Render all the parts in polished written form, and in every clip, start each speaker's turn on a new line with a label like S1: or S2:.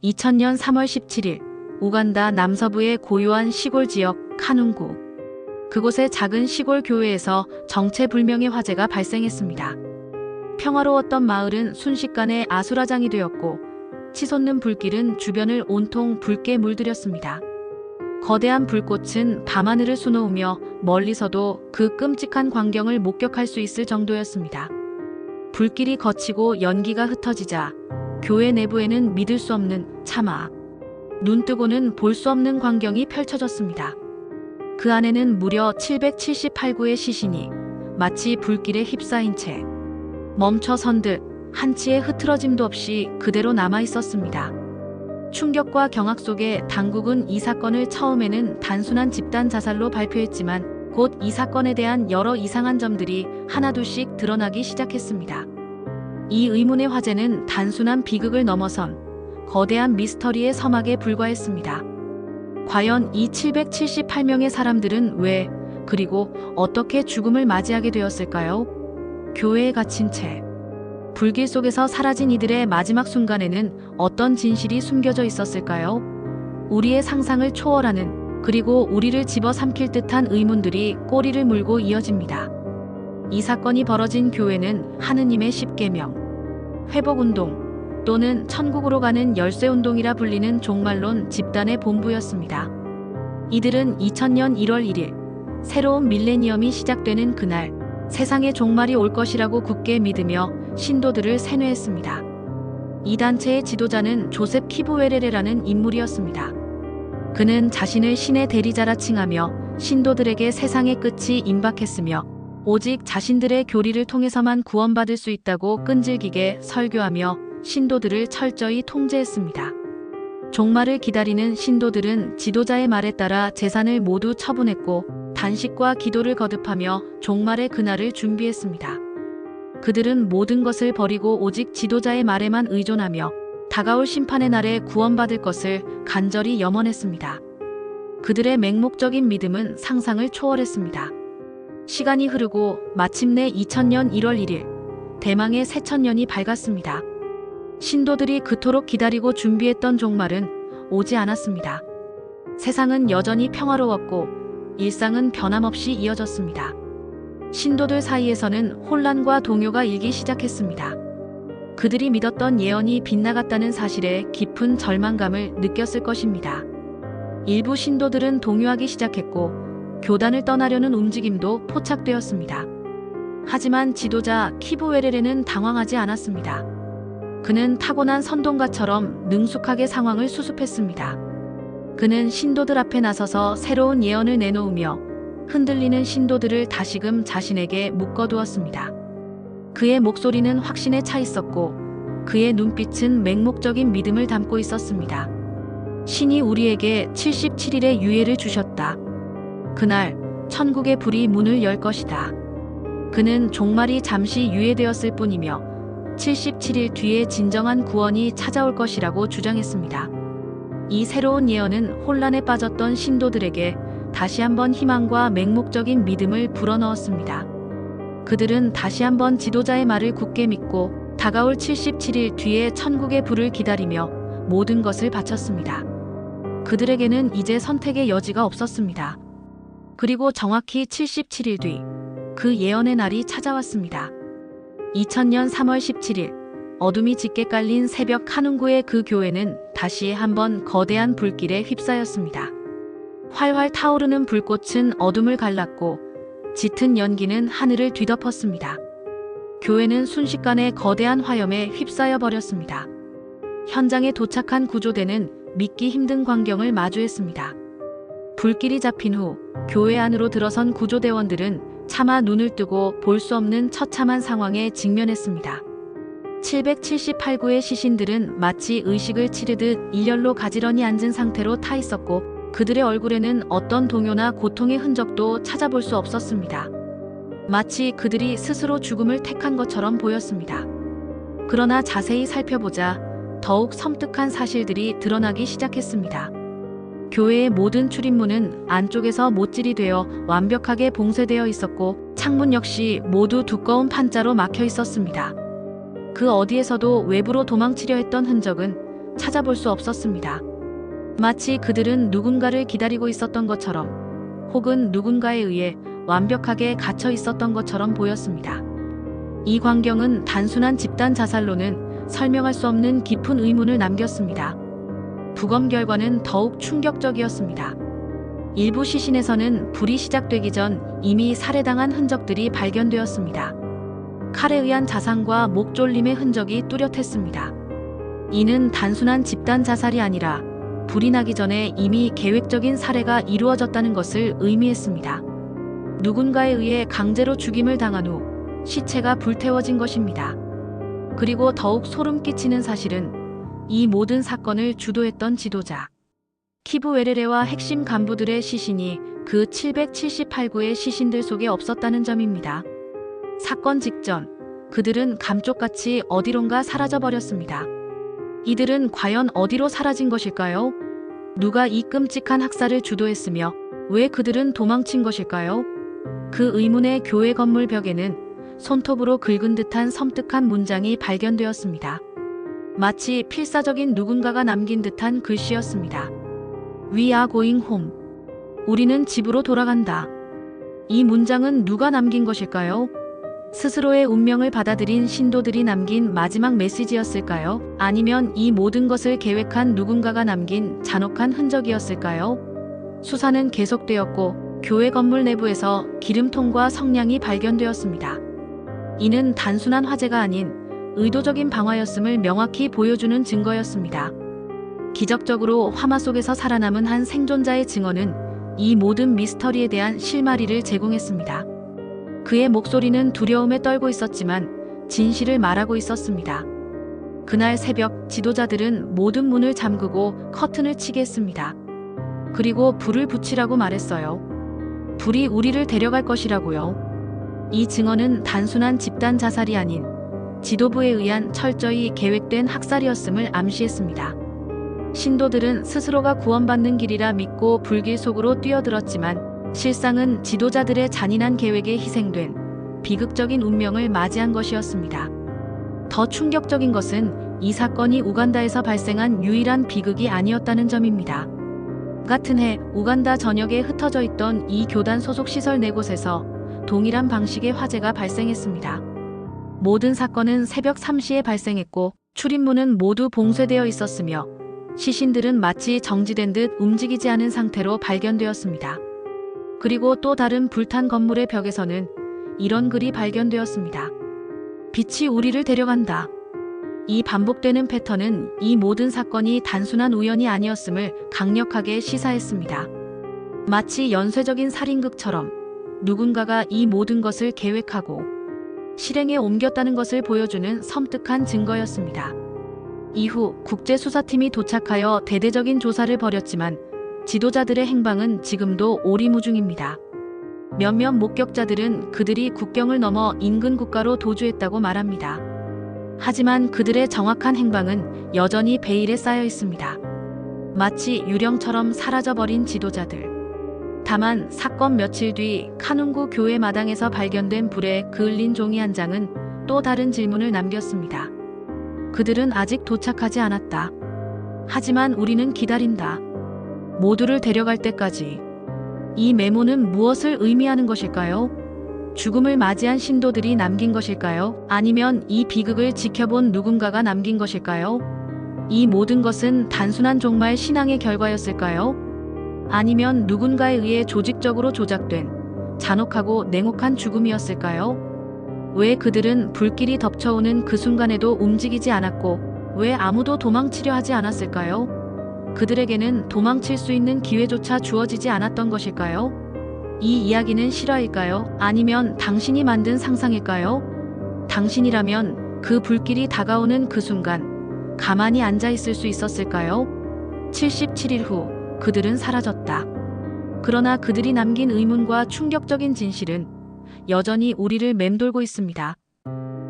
S1: 2000년 3월 17일 우간다 남서부의 고요한 시골 지역 카눈구. 그곳의 작은 시골 교회에서 정체불명의 화재가 발생했습니다. 평화로웠던 마을은 순식간에 아수라장이 되었고 치솟는 불길은 주변을 온통 붉게 물들였습니다. 거대한 불꽃은 밤하늘을 수놓으며 멀리서도 그 끔찍한 광경을 목격할 수 있을 정도였습니다. 불길이 거치고 연기가 흩어지자 교회 내부에는 믿을 수 없는 차마 눈뜨고는 볼 수 없는 광경이 펼쳐졌습니다. 그 안에는 무려 778구의 시신이 마치 불길에 휩싸인 채 멈춰선 듯 한치의 흐트러짐도 없이 그대로 남아 있었습니다. 충격과 경악 속에 당국은 이 사건을 처음에는 단순한 집단 자살로 발표했지만 곧 이 사건에 대한 여러 이상한 점들이 하나둘씩 드러나기 시작했습니다. 이 의문의 화제는 단순한 비극을 넘어선 거대한 미스터리의 서막에 불과했습니다. 과연 이 778명의 사람들은 왜, 그리고 어떻게 죽음을 맞이하게 되었을까요? 교회에 갇힌 채 불길 속에서 사라진 이들의 마지막 순간에는 어떤 진실이 숨겨져 있었을까요? 우리의 상상을 초월하는, 그리고 우리를 집어삼킬 듯한 의문들이 꼬리를 물고 이어집니다. 이 사건이 벌어진 교회는 하느님의 십계명, 회복운동 또는 천국으로 가는 열쇠운동이라 불리는 종말론 집단의 본부였습니다. 이들은 2000년 1월 1일 새로운 밀레니엄이 시작되는 그날 세상의 종말이 올 것이라고 굳게 믿으며 신도들을 세뇌했습니다. 이 단체의 지도자는 조셉 키브웨레레라는 인물이었습니다. 그는 자신을 신의 대리자라 칭하며 신도들에게 세상의 끝이 임박했으며 오직 자신들의 교리를 통해서만 구원받을 수 있다고 끈질기게 설교하며 신도들을 철저히 통제했습니다. 종말을 기다리는 신도들은 지도자의 말에 따라 재산을 모두 처분했고 단식과 기도를 거듭하며 종말의 그날을 준비했습니다. 그들은 모든 것을 버리고 오직 지도자의 말에만 의존하며 다가올 심판의 날에 구원받을 것을 간절히 염원했습니다. 그들의 맹목적인 믿음은 상상을 초월했습니다. 시간이 흐르고 마침내 2000년 1월 1일 대망의 새천년이 밝았습니다. 신도들이 그토록 기다리고 준비했던 종말은 오지 않았습니다. 세상은 여전히 평화로웠고 일상은 변함없이 이어졌습니다. 신도들 사이에서는 혼란과 동요가 일기 시작했습니다. 그들이 믿었던 예언이 빗나갔다는 사실에 깊은 절망감을 느꼈을 것입니다. 일부 신도들은 동요하기 시작했고 교단을 떠나려는 움직임도 포착되었습니다. 하지만 지도자 키브웨레레는 당황하지 않았습니다. 그는 타고난 선동가처럼 능숙하게 상황을 수습했습니다. 그는 신도들 앞에 나서서 새로운 예언을 내놓으며 흔들리는 신도들을 다시금 자신에게 묶어두었습니다. 그의 목소리는 확신에 차 있었고 그의 눈빛은 맹목적인 믿음을 담고 있었습니다. 신이 우리에게 77일의 유예를 주셨다. 그날 천국의 불이 문을 열 것이다. 그는 종말이 잠시 유예되었을 뿐이며 77일 뒤에 진정한 구원이 찾아올 것이라고 주장했습니다. 이 새로운 예언은 혼란에 빠졌던 신도들에게 다시 한번 희망과 맹목적인 믿음을 불어넣었습니다. 그들은 다시 한번 지도자의 말을 굳게 믿고 다가올 77일 뒤에 천국의 불을 기다리며 모든 것을 바쳤습니다. 그들에게는 이제 선택의 여지가 없었습니다. 그리고 정확히 77일 뒤 그 예언의 날이 찾아왔습니다. 2000년 3월 17일 어둠이 짙게 깔린 새벽 카눈구의 그 교회는 다시 한번 거대한 불길에 휩싸였습니다. 활활 타오르는 불꽃은 어둠을 갈랐고 짙은 연기는 하늘을 뒤덮었습니다. 교회는 순식간에 거대한 화염에 휩싸여 버렸습니다. 현장에 도착한 구조대는 믿기 힘든 광경을 마주했습니다. 불길이 잡힌 후 교회 안으로 들어선 구조대원들은 차마 눈을 뜨고 볼 수 없는 처참한 상황에 직면했습니다. 778구의 시신들은 마치 의식을 치르듯 일렬로 가지런히 앉은 상태로 타 있었고 그들의 얼굴에는 어떤 동요나 고통의 흔적도 찾아볼 수 없었습니다. 마치 그들이 스스로 죽음을 택한 것처럼 보였습니다. 그러나 자세히 살펴보자 더욱 섬뜩한 사실들이 드러나기 시작했습니다. 교회의 모든 출입문은 안쪽에서 못질이 되어 완벽하게 봉쇄되어 있었고 창문 역시 모두 두꺼운 판자로 막혀 있었습니다. 그 어디에서도 외부로 도망치려 했던 흔적은 찾아볼 수 없었습니다. 마치 그들은 누군가를 기다리고 있었던 것처럼, 혹은 누군가에 의해 완벽하게 갇혀 있었던 것처럼 보였습니다. 이 광경은 단순한 집단 자살로는 설명할 수 없는 깊은 의문을 남겼습니다. 부검 결과는 더욱 충격적이었습니다. 일부 시신에서는 불이 시작되기 전 이미 살해당한 흔적들이 발견되었습니다. 칼에 의한 자상과 목 졸림의 흔적이 뚜렷했습니다. 이는 단순한 집단 자살이 아니라 불이 나기 전에 이미 계획적인 살해가 이루어졌다는 것을 의미했습니다. 누군가에 의해 강제로 죽임을 당한 후 시체가 불태워진 것입니다. 그리고 더욱 소름 끼치는 사실은 이 모든 사건을 주도했던 지도자 키브 웨레레와 핵심 간부들의 시신이 그 778구의 시신들 속에 없었다는 점입니다. 사건 직전 그들은 감쪽같이 어디론가 사라져버렸습니다. 이들은 과연 어디로 사라진 것일까요? 누가 이 끔찍한 학살을 주도했으며 왜 그들은 도망친 것일까요? 그 의문의 교회 건물 벽에는 손톱으로 긁은 듯한 섬뜩한 문장이 발견되었습니다. 마치 필사적인 누군가가 남긴 듯한 글씨였습니다. We are going home. 우리는 집으로 돌아간다. 이 문장은 누가 남긴 것일까요? 스스로의 운명을 받아들인 신도들이 남긴 마지막 메시지였을까요? 아니면 이 모든 것을 계획한 누군가가 남긴 잔혹한 흔적이었을까요? 수사는 계속되었고 교회 건물 내부에서 기름통과 성냥이 발견되었습니다. 이는 단순한 화재가 아닌 의도적인 방화였음을 명확히 보여주는 증거였습니다. 기적적으로 화마 속에서 살아남은 한 생존자의 증언은 이 모든 미스터리에 대한 실마리를 제공했습니다. 그의 목소리는 두려움에 떨고 있었지만 진실을 말하고 있었습니다. 그날 새벽 지도자들은 모든 문을 잠그고 커튼을 치게 했습니다. 그리고 불을 붙이라고 말했어요. 불이 우리를 데려갈 것이라고요. 이 증언은 단순한 집단 자살이 아닌 지도부에 의한 철저히 계획된 학살이었음을 암시했습니다. 신도들은 스스로가 구원받는 길이라 믿고 불길 속으로 뛰어들었지만 실상은 지도자들의 잔인한 계획에 희생된 비극적인 운명을 맞이한 것이었습니다. 더 충격적인 것은 이 사건이 우간다에서 발생한 유일한 비극이 아니었다는 점입니다. 같은 해 우간다 전역에 흩어져 있던 이 교단 소속 시설 4곳에서 동일한 방식의 화재가 발생했습니다. 모든 사건은 새벽 3시에 발생했고 출입문은 모두 봉쇄되어 있었으며 시신들은 마치 정지된 듯 움직이지 않은 상태로 발견되었습니다. 그리고 또 다른 불탄 건물의 벽에서는 이런 글이 발견되었습니다. 빛이 우리를 데려간다. 이 반복되는 패턴은 이 모든 사건이 단순한 우연이 아니었음을 강력하게 시사했습니다. 마치 연쇄적인 살인극처럼 누군가가 이 모든 것을 계획하고 실행에 옮겼다는 것을 보여주는 섬뜩한 증거였습니다. 이후 국제수사팀이 도착하여 대대적인 조사를 벌였지만 지도자들의 행방은 지금도 오리무중입니다. 몇몇 목격자들은 그들이 국경을 넘어 인근 국가로 도주했다고 말합니다. 하지만 그들의 정확한 행방은 여전히 베일에 쌓여 있습니다. 마치 유령처럼 사라져버린 지도자들. 다만 사건 며칠 뒤 카눈구 교회 마당에서 발견된 불에 그을린 종이 한 장은 또 다른 질문을 남겼습니다. 그들은 아직 도착하지 않았다. 하지만 우리는 기다린다. 모두를 데려갈 때까지. 이 메모는 무엇을 의미하는 것일까요? 죽음을 맞이한 신도들이 남긴 것일까요? 아니면 이 비극을 지켜본 누군가가 남긴 것일까요? 이 모든 것은 단순한 종말 신앙의 결과였을까요? 아니면 누군가에 의해 조직적으로 조작된 잔혹하고 냉혹한 죽음이었을까요? 왜 그들은 불길이 덮쳐오는 그 순간에도 움직이지 않았고 왜 아무도 도망치려 하지 않았을까요? 그들에게는 도망칠 수 있는 기회조차 주어지지 않았던 것일까요? 이 이야기는 실화일까요? 아니면 당신이 만든 상상일까요? 당신이라면 그 불길이 다가오는 그 순간 가만히 앉아 있을 수 있었을까요? 77일 후 그들은 사라졌다. 그러나 그들이 남긴 의문과 충격적인 진실은 여전히 우리를 맴돌고 있습니다.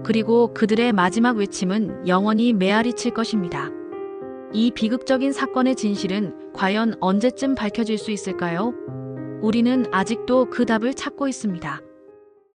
S1: 그리고 그들의 마지막 외침은 영원히 메아리칠 것입니다. 이 비극적인 사건의 진실은 과연 언제쯤 밝혀질 수 있을까요? 우리는 아직도 그 답을 찾고 있습니다.